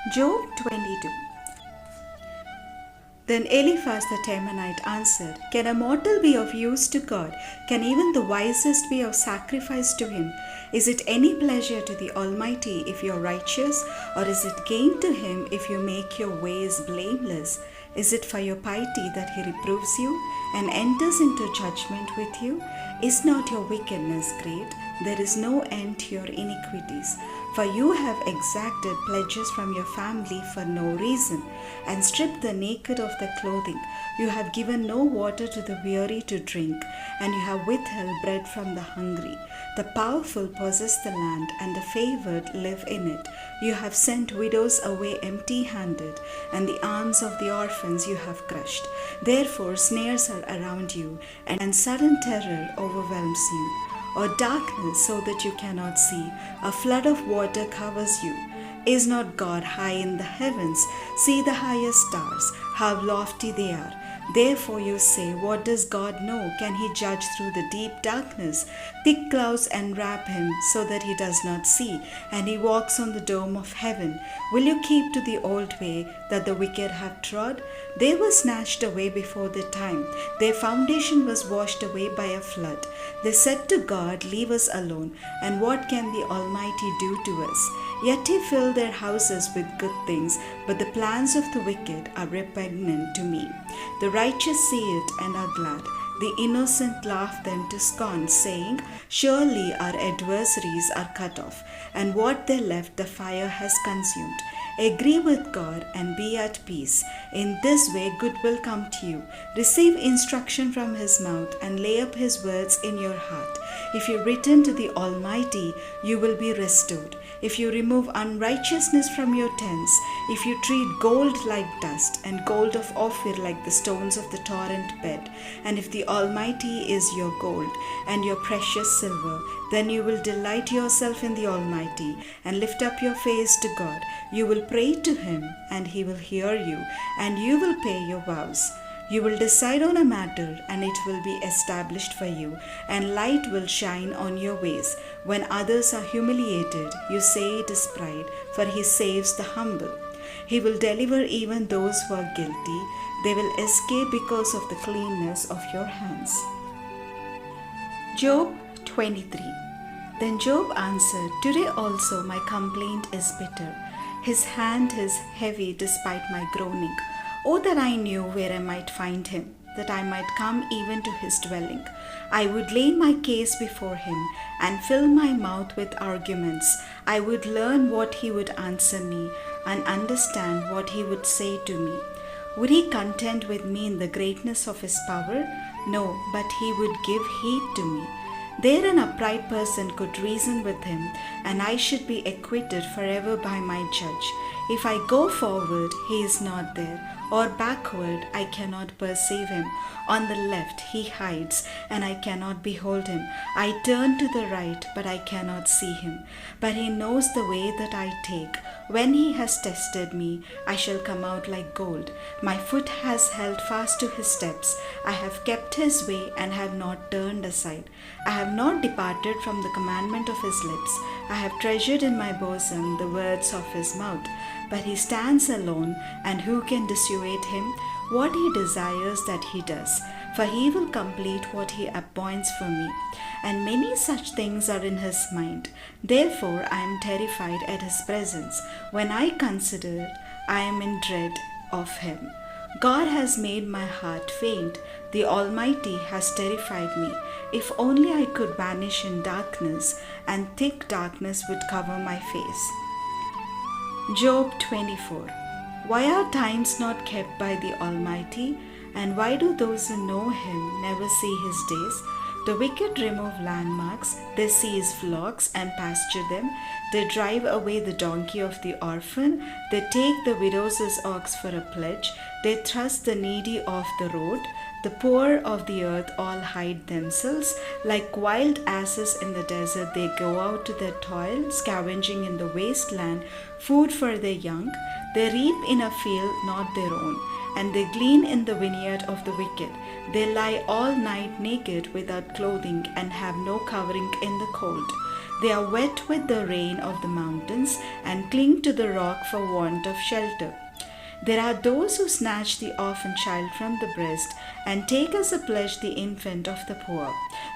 Job 22. Then Eliphaz the Temanite answered, Can a mortal be of use to God? Can even the wisest be of sacrifice to him? Is it any pleasure to the Almighty if you are righteous, or is it gain to him if you make your ways blameless? Is it for your piety that he reproves you and enters into judgment with you? Is not your wickedness great? There is no end to your iniquities. For you have exacted pledges from your family for no reason, and stripped the naked of their clothing. You have given no water to the weary to drink, and you have withheld bread from the hungry. The powerful possess the land, and the favored live in it. You have sent widows away empty-handed, and the arms of the orphans you have crushed. Therefore snares are around you, and sudden terror overwhelms you. Or darkness so that you cannot see, a flood of water covers you. Is not God high in the heavens? See the highest stars, how lofty they are. Therefore you say, What does God know? Can he judge through the deep darkness? Thick clouds enwrap him so that he does not see, and he walks on the dome of heaven. Will you keep to the old way that the wicked have trod? They were snatched away before their time. Their foundation was washed away by a flood. They said to God, Leave us alone, and what can the Almighty do to us? Yet he filled their houses with good things, but the plans of the wicked are repugnant to me. The righteous see it and are glad. The innocent laugh them to scorn, saying, Surely our adversaries are cut off, and what they left the fire has consumed. Agree with God and be at peace. In this way good will come to you. Receive instruction from his mouth and lay up his words in your heart. If you return to the Almighty, you will be restored. If you remove unrighteousness from your tents, if you treat gold like dust and gold of Ophir like the stones of the torrent bed, and if the Almighty is your gold and your precious silver, then you will delight yourself in the Almighty and lift up your face to God. You will pray to him and he will hear you, and you will pay your vows. You will decide on a matter, and it will be established for you, and light will shine on your ways. When others are humiliated, you say it is pride, for he saves the humble. He will deliver even those who are guilty. They will escape because of the cleanness of your hands. Job 23. Then Job answered, Today also my complaint is bitter. His hand is heavy despite my groaning. Oh, that I knew where I might find him, that I might come even to his dwelling. I would lay my case before him and fill my mouth with arguments. I would learn what he would answer me and understand what he would say to me. Would he contend with me in the greatness of his power? No, but he would give heed to me. There an upright person could reason with him, and I should be acquitted forever by my judge. If I go forward, he is not there, or backward, I cannot perceive him. On the left he hides, and I cannot behold him. I turn to the right, but I cannot see him. But he knows the way that I take. When he has tested me, I shall come out like gold. My foot has held fast to his steps. I have kept his way and have not turned aside. I have not departed from the commandment of his lips. I have treasured in my bosom the words of his mouth. But he stands alone, and who can dissuade him? What he desires that he does, for he will complete what he appoints for me. And many such things are in his mind. Therefore I am terrified at his presence. When I consider it, I am in dread of him. God has made my heart faint. The Almighty has terrified me. If only I could vanish in darkness, and thick darkness would cover my face. Job 24. Why are times not kept by the Almighty? And why do those who know him never see his days? The wicked remove landmarks, they seize flocks and pasture them. They drive away the donkey of the orphan. They take the widow's ox for a pledge. They thrust the needy off the road. The poor of the earth all hide themselves. Like wild asses in the desert, they go out to their toil, scavenging in the wasteland, food for their young. They reap in a field not their own, and they glean in the vineyard of the wicked. They lie all night naked without clothing and have no covering in the cold. They are wet with the rain of the mountains and cling to the rock for want of shelter. There are those who snatch the orphan child from the breast and take as a pledge the infant of the poor.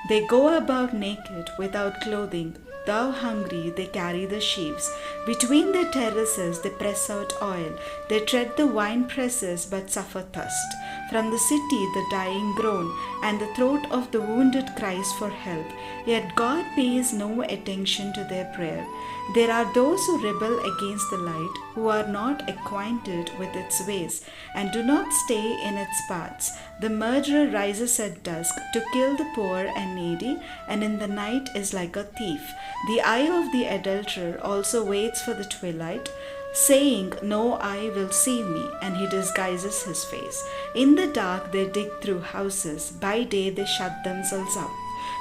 They go about naked, without clothing. Though hungry, they carry the sheaves. Between their terraces, they press out oil. They tread the wine presses, but suffer thirst. From the city, the dying groan, and the throat of the wounded cries for help. Yet God pays no attention to their prayer. There are those who rebel against the light, who are not acquainted with its ways, and do not stay in its paths. The murderer rises at dusk to kill the poor and needy, and in the night is like a thief. The eye of the adulterer also waits for the twilight, saying, "No eye will see me," and he disguises his face. In the dark they dig through houses. By day they shut themselves up.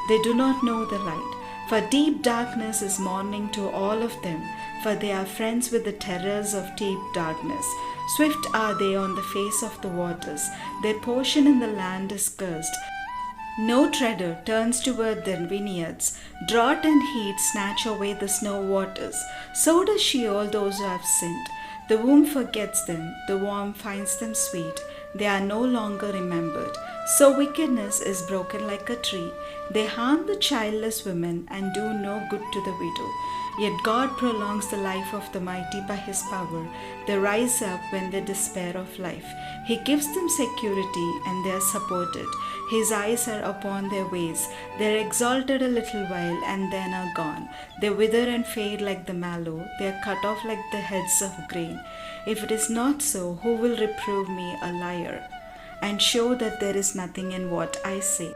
They do not know the light. For deep darkness is morning to all of them, for they are friends with the terrors of deep darkness. Swift are they on the face of the waters. Their portion in the land is cursed. No treader turns toward their vineyards. Drought and heat snatch away the snow waters. So does Sheol those who have sinned. The womb forgets them. The worm finds them sweet. They are no longer remembered. So wickedness is broken like a tree. They harm the childless women and do no good to the widow. Yet God prolongs the life of the mighty by his power. They rise up when they despair of life. He gives them security and they are supported. His eyes are upon their ways. They are exalted a little while and then are gone. They wither and fade like the mallow. They are cut off like the heads of grain. If it is not so, who will reprove me a liar and show that there is nothing in what I say?